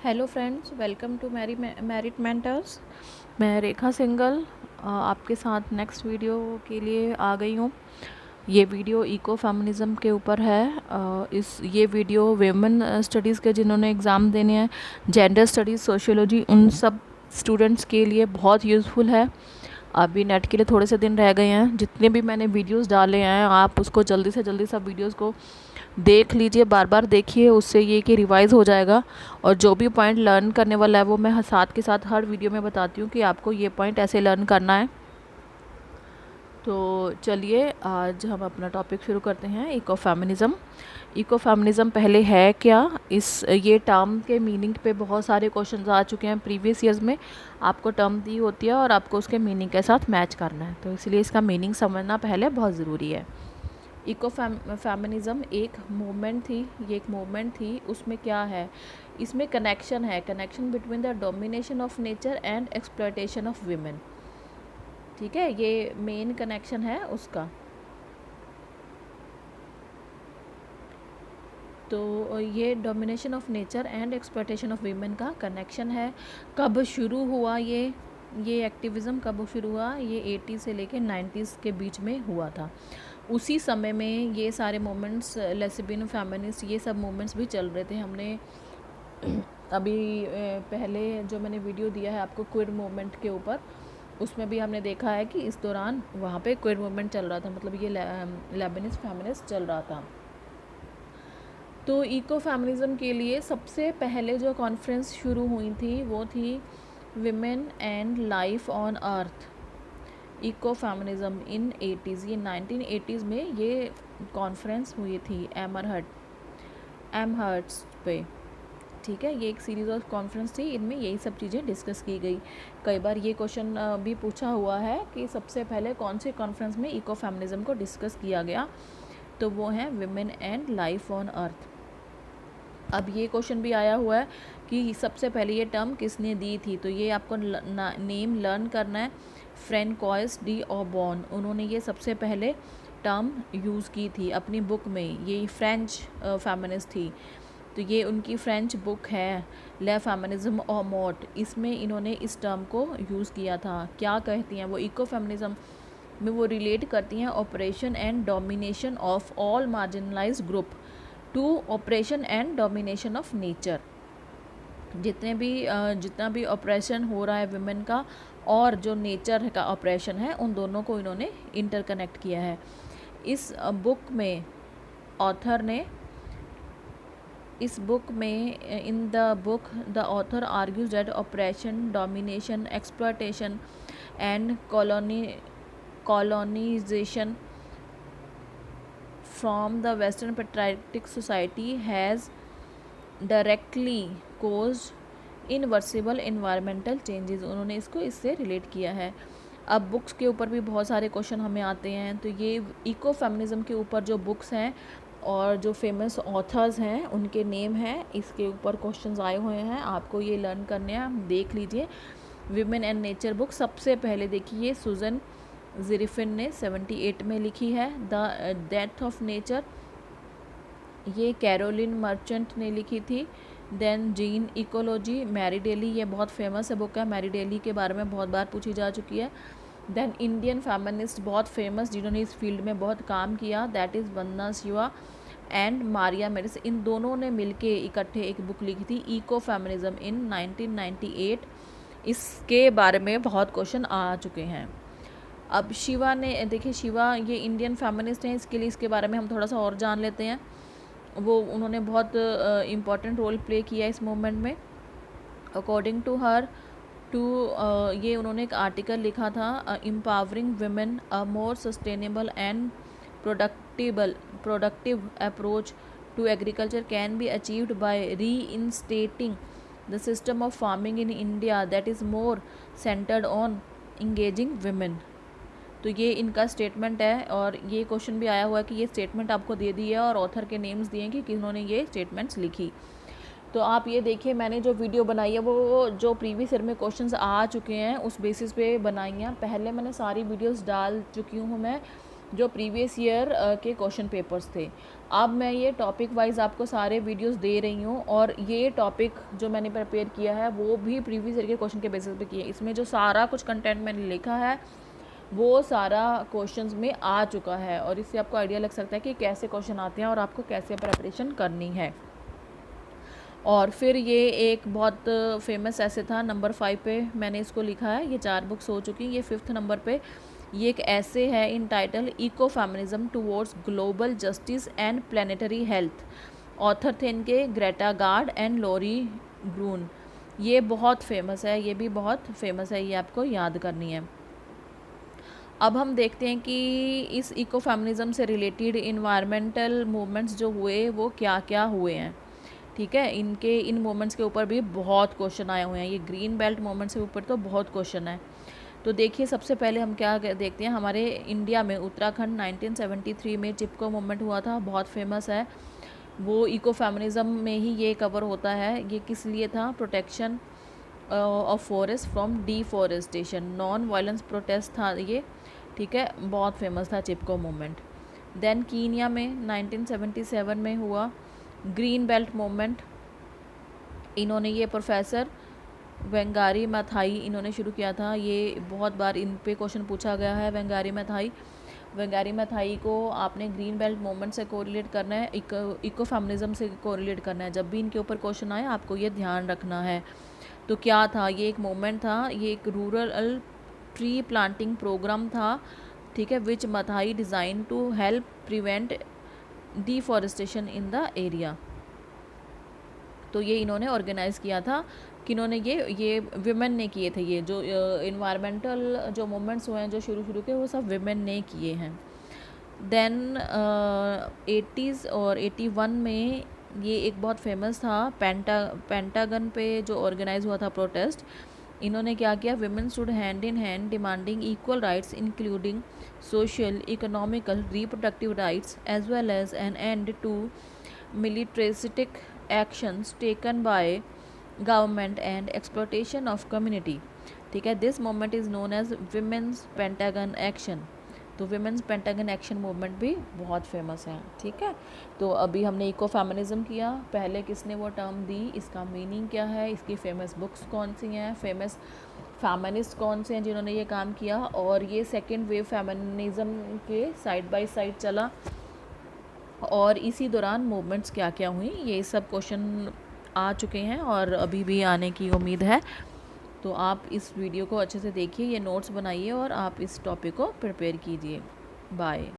Hello friends, welcome to merit mentors. मैं Rekha single आपके साथ नेक्स्ट वीडियो के लिए आ गई हूँ। ये वीडियो इको फेमिनिज़म के ऊपर है। ये वीडियो वेमेन स्टडीज़ के जिन्होंने एग्ज़ाम देने हैं, जेंडर स्टडीज़, सोशियोलॉजी, उन सब स्टूडेंट्स के लिए बहुत यूज़फुल है। अभी नेट के लिए थोड़े से दिन रह गए हैं। जितने भी मैंने वीडियोस डाले हैं, आप उसको जल्दी से जल्दी सब वीडियोस को देख लीजिए, बार बार देखिए। उससे ये कि रिवाइज़ हो जाएगा और जो भी पॉइंट लर्न करने वाला है वो मैं साथ के साथ हर वीडियो में बताती हूँ कि आपको ये पॉइंट ऐसे लर्न करना है। तो चलिए आज हम अपना टॉपिक शुरू करते हैं, इको फेमिनिज़म। इको फेमिनिज़म पहले है क्या, ये टर्म के मीनिंग पे बहुत सारे क्वेश्चंस आ चुके हैं प्रीवियस ईयर्स में। आपको टर्म दी होती है और आपको उसके मीनिंग के साथ मैच करना है, तो इसलिए इसका मीनिंग समझना पहले बहुत ज़रूरी है। इको फेमिनिज़म एक मूवमेंट थी, ये एक मूवमेंट थी। उसमें क्या है, इसमें कनेक्शन है, connection between the domination of nature and exploitation of women. ठीक है, ये मेन कनेक्शन है उसका। तो ये domination of nature and exploitation of women का कनेक्शन है। कब शुरू हुआ ये एक्टिविज़म कब शुरू हुआ? ये 80 से लेके 90s के बीच में हुआ था। उसी समय में ये सारे मोमेंट्स, लेस्बियन, फेमिनिस्ट, ये सब मोमेंट्स भी चल रहे थे। हमने अभी पहले जो मैंने वीडियो दिया है आपको क्विर मूवमेंट के ऊपर, उसमें भी हमने देखा है कि इस दौरान वहाँ पे क्विर मूवमेंट चल रहा था, मतलब ये लेबनिस्ट फेमिनिस्ट चल रहा था। तो इको फेमिनिज़म के लिए सबसे पहले जो कॉन्फ्रेंस शुरू हुई थी वो थी women and life on earth, eco feminism in 80s। ये 1980s में ये कॉन्फ्रेंस हुई थी एमहर्ट्स पे। ठीक है, ये एक सीरीज़ ऑफ कॉन्फ्रेंस थी, इनमें यही सब चीज़ें डिस्कस की गई। कई बार ये क्वेश्चन भी पूछा हुआ है कि सबसे पहले कौन से कॉन्फ्रेंस में इको फेमिनिज़म को डिस्कस किया गया, तो वो है विमेन एंड लाइफ ऑन अर्थ। अब ये क्वेश्चन भी आया हुआ है कि सबसे पहले ये टर्म किसने दी थी, तो ये आपको नेम लर्न करना है। फ्रेंकोइस डी ऑबॉन, उन्होंने ये सबसे पहले टर्म यूज़ की थी अपनी बुक में। ये फ्रेंच फेमिनिस्ट थी, तो ये उनकी फ्रेंच बुक है ले फेमिनिज्म और मोट, इसमें इन्होंने इस टर्म को यूज़ किया था। क्या कहती हैं वो, इको फेमिनिज्म में वो रिलेट करती हैं oppression and domination of all marginalized group to oppression and domination of nature. जितना भी ऑपरेशन हो रहा है विमेन का और जो नेचर का ऑपरेशन है, उन दोनों को इन्होंने इंटरकनेक्ट किया है। इस बुक में ऑथर ने in the book the author argues that oppression, domination, exploitation and colonization from the Western patriarchal society has directly caused irreversible environmental changes। उन्होंने इसको इससे रिलेट किया है। अब बुक्स के ऊपर भी बहुत सारे क्वेश्चन हमें आते हैं, तो ये इको फेमिनिज्म के ऊपर जो बुक्स हैं और जो फेमस ऑथर्स हैं उनके नेम हैं, इसके ऊपर क्वेश्चंस आए हुए हैं, आपको ये लर्न करने हैं, देख लीजिए। विमेन एंड नेचर बुक सबसे पहले देखिए सुजन ज़िरिफिन ने 78 में लिखी है। द डेथ ऑफ नेचर, ये कैरोलिन मर्चेंट ने लिखी थी। Then gyn ecology, Mary Daly, ये बहुत फेमस है बुक है, मैरी डेली के बारे में बहुत बार पूछी जा चुकी है। देन इंडियन फेमिनिस्ट बहुत फेमस जिन्होंने इस फील्ड में बहुत काम किया, that is Vandana Shiva and Maria Mies. इन दोनों ने मिलके इकट्ठे एक बुक लिखी थी, इको फेमिनिज्म, इन 1998। इसके बारे में बहुत क्वेश्चन आ चुके हैं। अब शिवा ने, देखिए शिवा ये इंडियन फेमिनिस्ट हैं, इसके लिए इसके बारे में हम थोड़ा सा और जान लेते हैं। वो उन्होंने बहुत इम्पॉर्टेंट रोल प्ले किया इस मूवमेंट में। अकॉर्डिंग टू हर ये उन्होंने एक आर्टिकल लिखा था, empowering women a more sustainable and productive approach to agriculture can be achieved by reinstating the system of farming in India that is more centred on engaging women. तो ये इनका statement है, और ये क्वेश्चन भी आया हुआ है कि ये स्टेटमेंट आपको दे दी है और ऑथर के नेम्स दिए हैं कि किन्होंने ये स्टेटमेंट्स लिखी। तो आप ये देखिए, मैंने जो वीडियो बनाई है वो जो प्रीवियस ईयर में क्वेश्चंस आ चुके हैं उस बेसिस पे बनाई हैं। पहले मैंने सारी वीडियोस डाल चुकी हूँ मैं जो प्रीवियस ईयर के क्वेश्चन पेपर्स थे। अब मैं ये टॉपिक वाइज आपको सारे वीडियोस दे रही हूँ, और ये टॉपिक जो मैंने प्रिपेयर किया है वो भी प्रीवियस ईयर के क्वेश्चन के बेसिस पे किया है। इसमें जो सारा कुछ कंटेंट मैंने लिखा है वो सारा क्वेश्चंस में आ चुका है, और इससे आपको आइडिया लग सकता है कि कैसे क्वेश्चन आते हैं और आपको कैसे प्रिपरेशन करनी है। और फिर ये एक बहुत फेमस ऐसे था, नंबर 5 पे मैंने इसको लिखा है, ये 4 बुक्स हो चुकी, ये 5th नंबर पे ये एक ऐसे है entitled eco feminism towards global justice and planetary health. Author थे इनके Greta Gaard and Lori Gruen. ये बहुत फेमस है, ये भी बहुत फेमस है, ये आपको याद करनी है। अब हम देखते हैं कि इस इको फेमिनिज्म से रिलेटेड इन्वायरमेंटल मूवमेंट्स जो हुए वो क्या क्या हुए हैं। ठीक है, इन मूवमेंट्स के ऊपर भी बहुत क्वेश्चन आए हुए हैं। ये ग्रीन बेल्ट मूवमेंट्स के ऊपर तो बहुत क्वेश्चन है। तो देखिए, सबसे पहले हम क्या देखते हैं, हमारे इंडिया में उत्तराखंड 1973 में चिपको मूवमेंट हुआ था, बहुत फेमस है। वो इको फेमिनिज्म में ही ये कवर होता है। ये किस लिए था? Protection of forest from deforestation, non violence protest था ये। ठीक है, बहुत फेमस था चिपको मूवमेंट। देन कीनिया में 1977 में हुआ ग्रीन बेल्ट मूवमेंट। इन्होंने ये प्रोफेसर वेंगारी मैथाई इन्होंने शुरू किया था। ये बहुत बार इन पे क्वेश्चन पूछा गया है। वेंगारी मैथाई को आपने ग्रीन बेल्ट मूवमेंट से कोरिलेट करना है, इको फेमिनिज्म से कोरिलेट करना है। जब भी इनके ऊपर क्वेश्चन आए आपको ये ध्यान रखना है। तो क्या था ये? एक मूवमेंट था, ये एक रूरल ट्री प्लांटिंग प्रोग्राम था। ठीक है, which Maathai design to help prevent deforestation in the area. तो ये इन्होंने ऑर्गेनाइज़ किया था। किन्होंने? ये विमेन ने किए थे। ये जो इन्वायरमेंटल जो मूवमेंट्स हुए हैं जो शुरू के, वो सब विमेन ने किए हैं। देन 80s और 81 में ये एक बहुत फेमस था, पेंटागन पे जो ऑर्गेनाइज हुआ था प्रोटेस्ट। इन्होंने क्या किया? Women stood hand in hand demanding equal rights including social, economical, reproductive rights as well as an end to militaristic actions taken by government and exploitation of community। ठीक है, this movement is known as women's Pentagon action. तो women's Pentagon action movement भी बहुत famous है। ठीक है, तो अभी हमने इको फेमिनिज्म किया, पहले किसने वो टर्म दी, इसका मीनिंग क्या है, इसकी फेमस बुक्स कौन सी हैं, फेमस फेमिनिस्ट कौन से हैं जिन्होंने ये काम किया, और ये सेकेंड वेव फेमिनिज्म के साइड बाय साइड चला, और इसी दौरान मूवमेंट्स क्या क्या हुई, ये सब क्वेश्चन आ चुके हैं और अभी भी आने की उम्मीद है। तो आप इस वीडियो को अच्छे से देखिए, ये नोट्स बनाइए और आप इस टॉपिक को प्रिपेयर कीजिए। बाय।